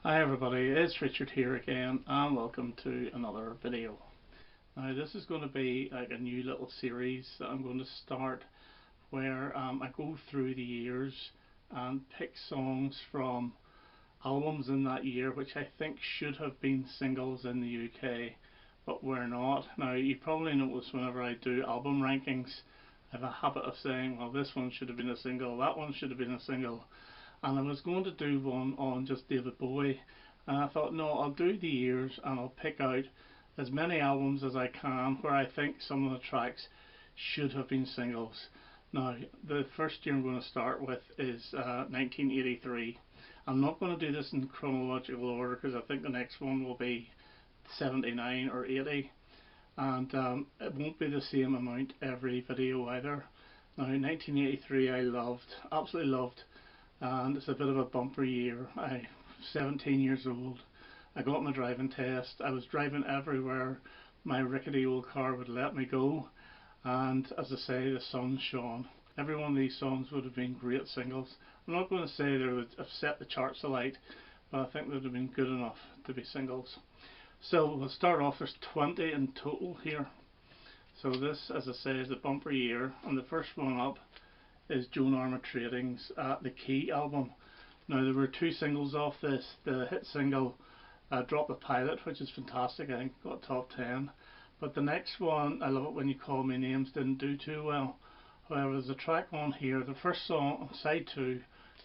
Hi everybody, it's Richard here again and welcome to another video. Now this is going to be like a new little series that I'm going to start where I go through the years and pick songs from albums in that year which I think should have been singles in the UK but were not. Now you probably notice whenever I do album rankings I have a habit of saying, well, this one should have been a single, that one should have been a single, and I was going to do one on just David Bowie, and I thought, no, I'll do the years and I'll pick out as many albums as I can where I think some of the tracks should have been singles. Now the first year I'm going to start with is 1983. I'm not going to do this in chronological order because I think the next one will be 79 or 80, and it won't be the same amount every video either. Now 1983 I loved, absolutely loved, and it's a bit of a bumper year. I'm 17 years old. I got my driving test. I was driving everywhere my rickety old car would let me go, and as I say, the sun shone. Every one of these songs would have been great singles. I'm not going to say they would have set the charts alight, but I think they would have been good enough to be singles. So we'll start off, there's 20 in total here. So this, as I say, is a bumper year, and the first one up is Joan Armatrading's The Key album. Now there were two singles off this. The hit single Drop the Pilot, which is fantastic, I think got top 10. But the next one, I Love It When You Call Me Names, didn't do too well. However, there's a track on here, the first song on side 2,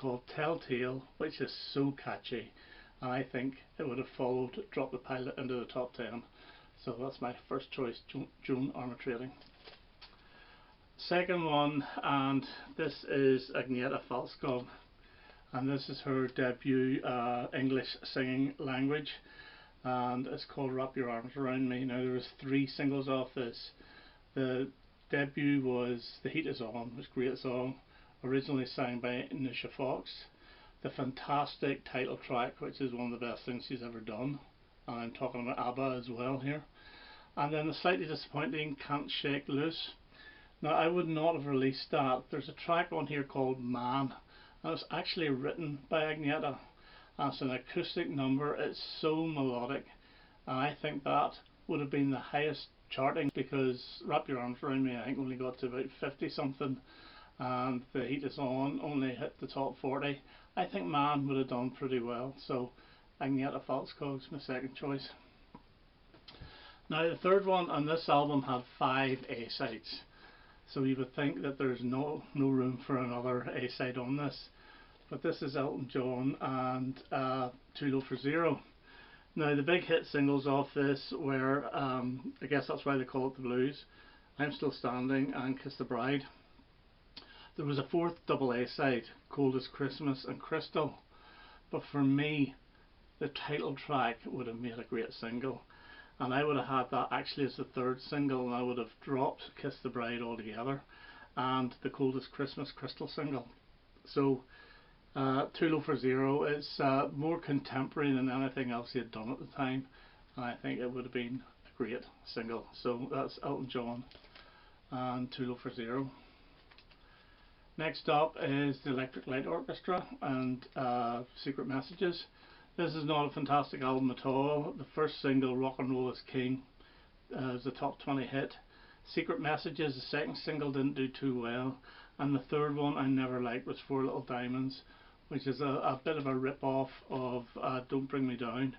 called Telltale, which is so catchy, and I think it would have followed Drop the Pilot into the top 10. So that's my first choice, Joan Armatrading. Second one, and this is Agnieszka Falskog, and this is her debut English singing language, and it's called Wrap Your Arms Around Me. Now there was 3 singles off this. The debut was The Heat Is On, which is a great song, originally sang by Nisha Fox. The fantastic title track, which is one of the best things she's ever done, and I'm talking about ABBA as well here. And then the slightly disappointing Can't Shake Loose. Now I would not have released that. There's a track on here called Man, and it's actually written by Agnieszka. It's an acoustic number, it's so melodic, and I think that would have been the highest charting, because Wrap Your Arms Around Me I think only got to about 50 something, and The Heat Is On only hit the top 40. I think Man would have done pretty well, so Agnieszka Falskog's my second choice. Now the third one on this album had 5 A-sides. So you would think that there's no room for another A-side on this, but this is Elton John and Too Low for Zero. Now the big hit singles off this were, I guess that's why they call it the blues, I'm Still Standing and Kiss the Bride. There was a 4th double A-side, Cold as Christmas and Crystal, but for me the title track would have made a great single, and I would have had that actually as the 3rd single, and I would have dropped Kiss the Bride altogether and the Cold as Christmas Crystal single. So Too Low for Zero is more contemporary than anything else he had done at the time, and I think it would have been a great single. So that's Elton John and Too Low for Zero. Next up is the Electric Light Orchestra and Secret Messages. This is not a fantastic album at all. The first single, Rock and Roll is King, was a top 20 hit. Secret Messages, the second single, didn't do too well, and the third one I never liked was Four Little Diamonds, which is a bit of a rip-off of Don't Bring Me Down,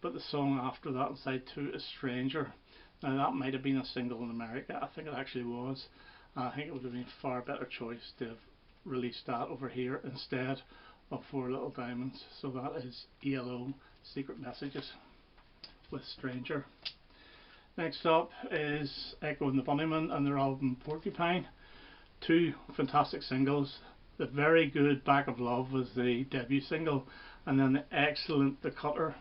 but the song after that on side 2 is Stranger. Now that might have been a single in America, I think it actually was. I think it would have been a far better choice to have released that over here instead of Four Little Diamonds. So that is ELO, Secret Messages with Stranger. Next up is Echo and the Bunnymen and their album Porcupine. 2 fantastic singles. The very good Back of Love was the debut single, and then the excellent The Cutter.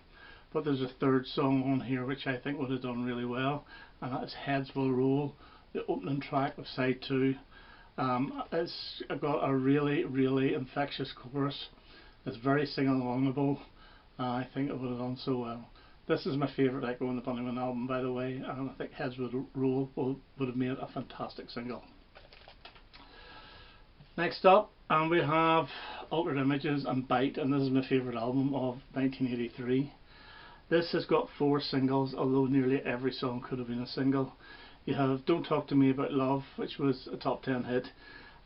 But there's a 3rd song on here which I think would have done really well, and that is Heads Will Roll, the opening track of side 2. It's got a really infectious chorus. It's very sing-alongable. I think it would have done so well. This is my favourite Echo and the Bunnymen album, by the way, and I think Heads Will Roll would have made a fantastic single. Next up, and we have Altered Images and Bite, and this is my favourite album of 1983. This has got 4 singles, although nearly every song could have been a single. You have Don't Talk to Me About Love, which was a top 10 hit,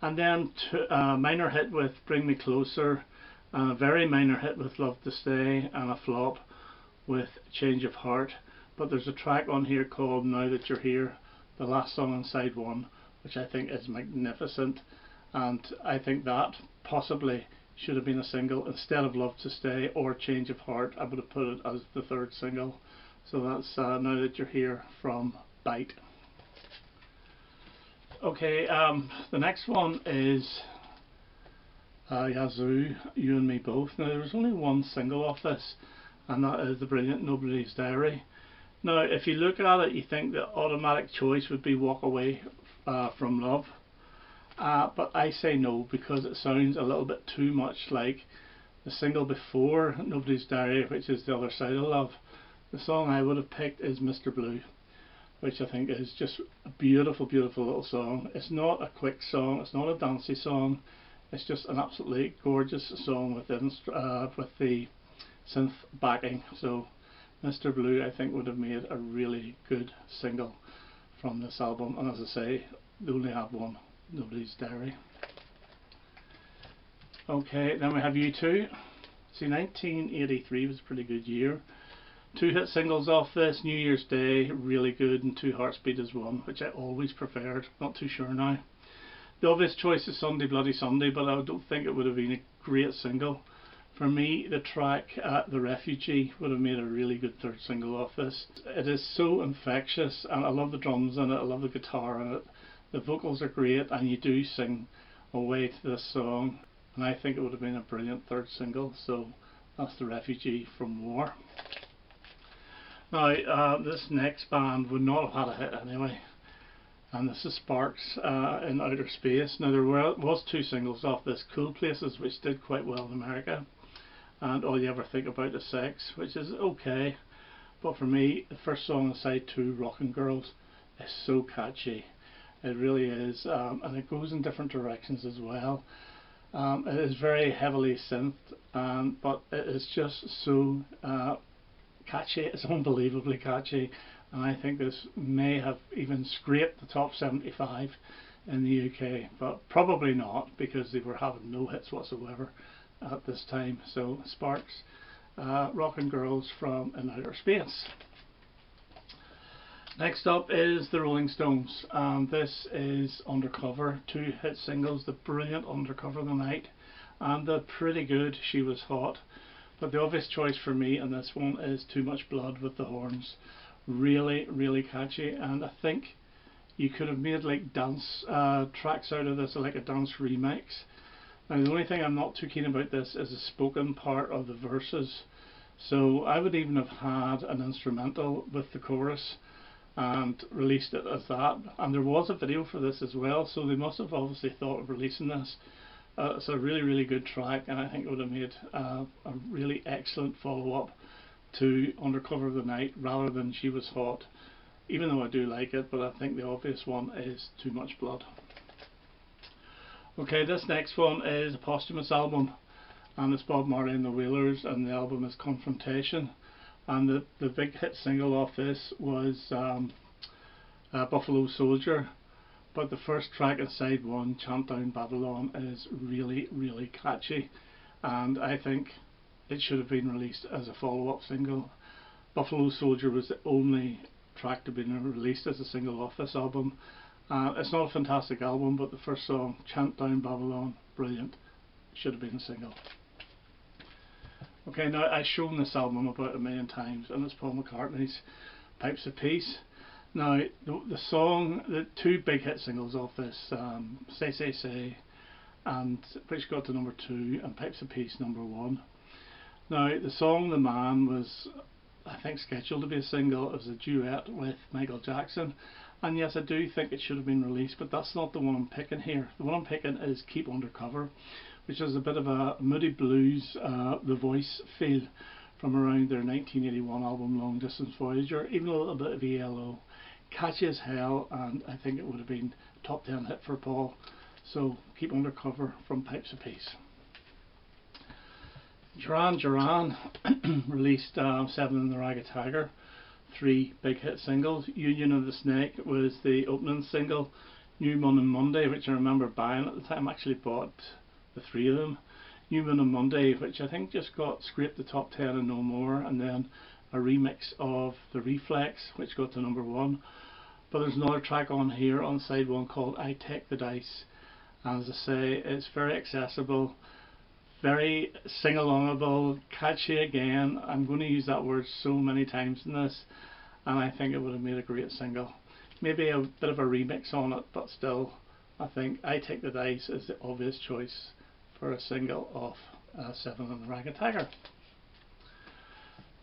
and then a minor hit with Bring Me Closer, and a very minor hit with Love to Stay, and a flop with Change of Heart. But there's a track on here called Now That You're Here, the last song on side 1, which I think is magnificent, and I think that possibly should have been a single instead of Love to Stay or Change of Heart. I would have put it as the 3rd single. So that's Now That You're Here from Bite. Okay, the next one is Yazoo, You and Me Both. Now there's only one single off this, and that is the brilliant Nobody's Diary. Now if you look at it, you think the automatic choice would be Walk Away from Love, but I say no, because it sounds a little bit too much like the single before Nobody's Diary, which is The Other Side of Love. The song I would have picked is Mr. Blue, which I think is just a beautiful, beautiful little song. It's not a quick song, it's not a dancey song, it's just an absolutely gorgeous song with the synth backing. So Mr. Blue, I think, would have made a really good single from this album, and as I say, they only have one, Nobody's Diary. Okay, then we have U2. See, 1983 was a pretty good year. 2 hit singles off this: New Year's Day, really good, and Two Hearts Beat as One, which I always preferred. Not too sure now. The obvious choice is Sunday Bloody Sunday, but I don't think it would have been a great single. For me, the track The Refugee would have made a really good 3rd single off this. It is so infectious, and I love the drums in it, I love the guitar in it. The vocals are great, and you do sing away to this song, and I think it would have been a brilliant 3rd single. So that's The Refugee from War. Now this next band would not have had a hit anyway, and this is Sparks in Outer Space. Now there was 2 singles off this: Cool Places, which did quite well in America, and All You Ever Think About Is Sex, which is okay, but for me the first song on side 2, Rockin' Girls, is so catchy. It really is, and it goes in different directions as well. It is very heavily synth, but it is just so catchy. It's unbelievably catchy, and I think this may have even scraped the top 75 in the UK, but probably not, because they were having no hits whatsoever at this time. So Sparks, Rockin' Girls from In Outer Space. Next up is the Rolling Stones, and this is Undercover. 2 hit singles: the brilliant Undercover the Night and the pretty good She Was Hot. But the obvious choice for me in this one is Too Much Blood with the Horns. Really, really catchy, and I think you could have made like dance tracks out of this, like a dance remix. Now the only thing I'm not too keen about this is the spoken part of the verses, so I would even have had an instrumental with the chorus and released it as that. And there was a video for this as well, so they must have obviously thought of releasing this. It's a really, really good track, and I think it would have made a really excellent follow-up to Undercover the Night rather than She Was Hot, even though I do like it, but I think the obvious one is Too Much Blood. Okay, this next one is a posthumous album, and it's Bob Marley and the Wailers, and the album is Confrontation, and the big hit single off this was Buffalo Soldier. But the first track in side 1, Chant Down Babylon, is really, really catchy, and I think it should have been released as a follow-up single. Buffalo Soldier was the only track to be released as a single off this album. It's not a fantastic album, but the first song, Chant Down Babylon, brilliant. Should have been a single. Okay, now I've shown this album about 1,000,000 times, and it's Paul McCartney's Pipes of Peace. Now the song, the 2 big hit singles off this, Say Say Say, and which got to number 2, and Pipes of Peace number 1. Now the song The Man was, I think, scheduled to be a single. It was a duet with Michael Jackson, and yes, I do think it should have been released, but that's not the one I'm picking here. The one I'm picking is Keep Undercover, which is a bit of a moody blues, The Voice feel from around their 1981 album Long Distance Voyager, even a little bit of ELO. Catchy as hell, and I think it would have been a top 10 hit for Paul. So Keep Undercover from Pipes of Peace. Duran Duran released Seven and the Ragged Tiger, three big hit singles. Union of the Snake was the opening single. New Moon on Monday, which I remember buying at the time, I actually bought the three of them. New Moon on Monday, which I think just got scraped the top 10 and no more, and then a remix of The Reflex, which got to number 1. But there's another track on here on side 1 called I Take the Dice, and as I say, it's very accessible, very sing-alongable, catchy again. I'm going to use that word so many times in this, and I think it would have made a great single. Maybe a bit of a remix on it, but still, I think I Take the Dice is the obvious choice for a single off Seven and the Ragged Tiger.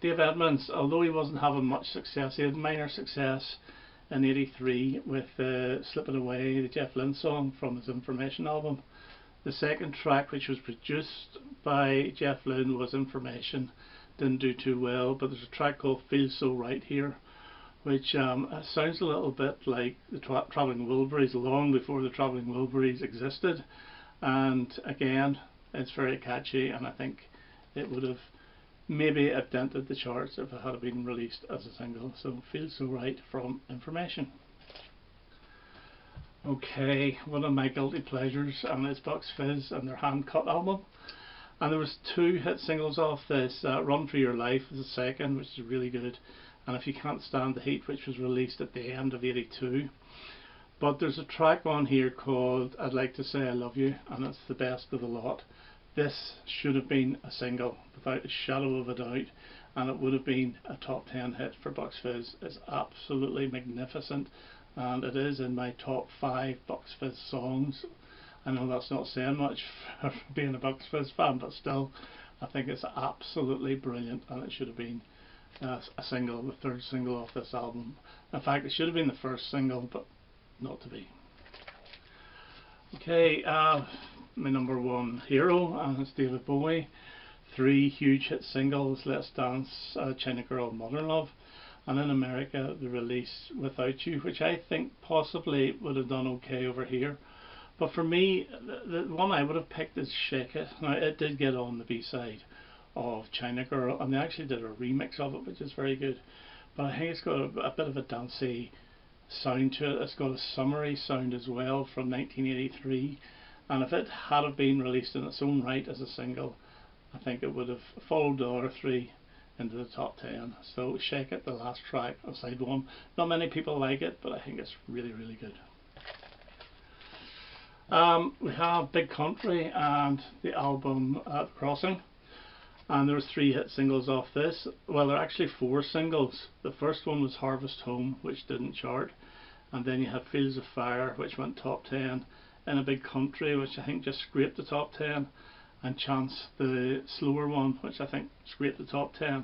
Dave Edmunds, although he wasn't having much success, he had minor success in '83 with Slipping Away, the Jeff Lynne song from his Information album. The second track, which was produced by Jeff Lynne, was Information. Didn't do too well, but there's a track called Feels So Right here, which sounds a little bit like the Travelling Wilburys, long before the Travelling Wilburys existed, and again it's very catchy, and I think it would have maybe it dented the charts if it had been released as a single. So Feels So Right from Information. Okay, one of my guilty pleasures, and it's Bucks Fizz and their Hand Cut album. And there was two hit singles off this. Run For Your Life is the second, which is really good, and If You Can't Stand the Heat, which was released at the end of '82. But there's a track on here called I'd Like to Say I Love You, and it's the best of the lot. This should have been a single without a shadow of a doubt, and it would have been a top 10 hit for Bucks Fizz. It's absolutely magnificent, and it is in my top 5 Bucks Fizz songs. I know that's not saying much for being a Bucks Fizz fan, but still, I think it's absolutely brilliant, and it should have been a single, the third single off this album. In fact, it should have been the first single, but not to be. Okay, my number one hero, and it's David Bowie. 3 huge hit singles: Let's Dance, China Girl, Modern Love, and in America the release Without You, which I think possibly would have done okay over here. But for me, the one I would have picked is Shake It. Now, it did get on the B-side of China Girl, and they actually did a remix of it, which is very good. But I think it's got a bit of a dancey sound to it. It's got a summery sound as well from 1983, and if it had have been released in its own right as a single, I think it would have followed the other 3 into the top 10. So Shake It, the last track of side 1. Not many people like it, but I think it's really, really good. We have Big Country and the album The Crossing, and there was 3 hit singles off this. Well, there are actually 4 singles. The first one was Harvest Home, which didn't chart, and then you had Fields of Fire, which went top 10, In a Big Country, which I think just scraped the top 10, and Chance, the slower one, which I think scraped the top 10.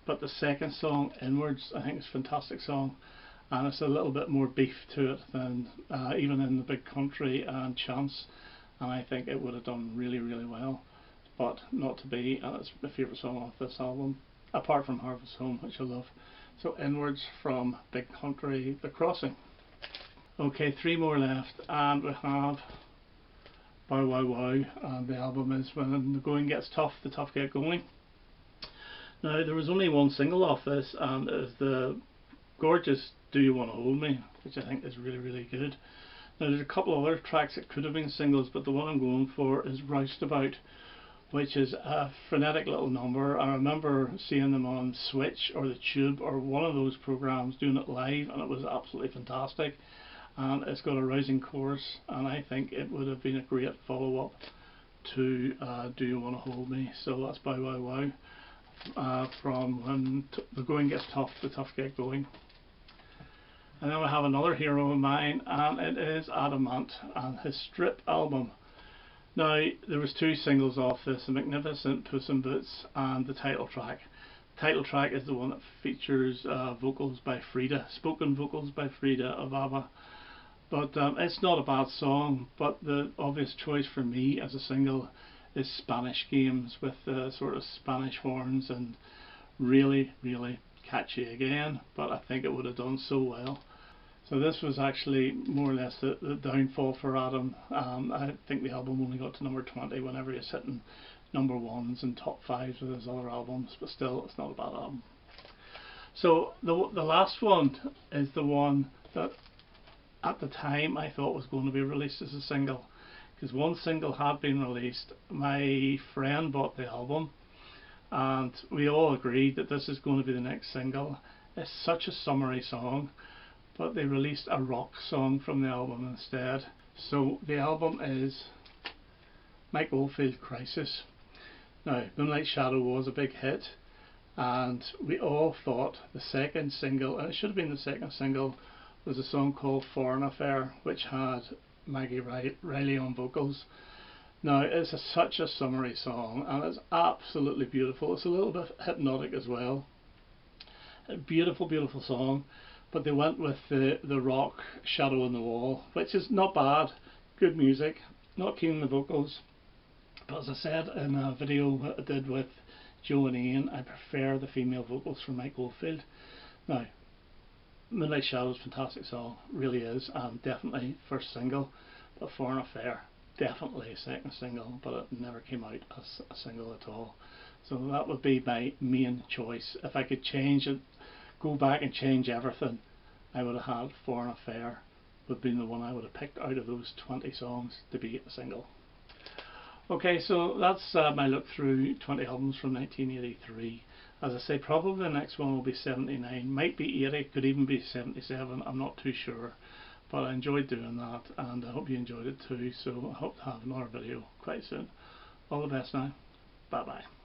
But the second song, Inwards, I think is a fantastic song, and it's a little bit more beef to it than even In the Big Country and Chance, and I think it would have done really, really well, but not to be, and it's my favourite song off this album, apart from Harvest Home, which I love. So Inwards from Big Country, The Crossing. Okay, 3 more left, and we have Bow Wow Wow, and the album is When the Going Gets Tough, the Tough Get Going. Now, there was only 1 single off this, and it was the gorgeous Do You Want to Hold Me, which I think is really, really good. Now, there's a couple of other tracks that could have been singles, but the one I'm going for is Roustabout, which is a frenetic little number. I remember seeing them on Switch or the Tube or one of those programs doing it live, and it was absolutely fantastic. And it's got a rousing chorus, and I think it would have been a great follow-up to Do You Want to Hold Me. So that's Bow Wow Wow from When the Going Gets Tough, the Tough Get Going. And then we have another hero of mine, and it is Adamant and his Strip album. Now, there was 2 singles off this, The Magnificent Puss in Boots and the title track. The title track is the one that features vocals by Frida, spoken vocals by Frida of ABBA. But it's not a bad song, but the obvious choice for me as a single is Spanish Games, with sort of Spanish horns, and really, really catchy again, but I think it would have done so well. So this was actually more or less the downfall for Adam. I think the album only got to number 20 whenever he was hitting number ones and top fives with his other albums, but still it's not a bad album. So the last one is the one that at the time I thought was going to be released as a single, because one single had been released. My friend bought the album and we all agreed that this is going to be the next single. It's such a summery song, but they released a rock song from the album instead. So the album is Mike Oldfield Crisis. Now, Moonlight Shadow was a big hit, and we all thought the second single, and it should have been the second single, was a song called Foreign Affair, which had Maggie Riley on vocals. Now, it's such a summery song, and it's absolutely beautiful. It's a little bit hypnotic as well. A beautiful, beautiful song, but they went with the rock Shadow on the Wall, which is not bad, good music, not keen on the vocals. But as I said in a video that I did with Joe and Ian, I prefer the female vocals from Mike Oldfield. Now, Moonlight Shadow is a fantastic song, really is, and definitely first single. But Foreign Affair, definitely second single, but it never came out as a single at all. So that would be my main choice. If I could change it, go back and change everything, I would have had Foreign Affair would be the one I would have picked out of those 20 songs to be a single. Okay, so that's my look through 20 albums from 1983. As I say, probably the next one will be 79, might be 80, could even be 77, I'm not too sure. But I enjoyed doing that, and I hope you enjoyed it too, so I hope to have another video quite soon. All the best now, bye bye.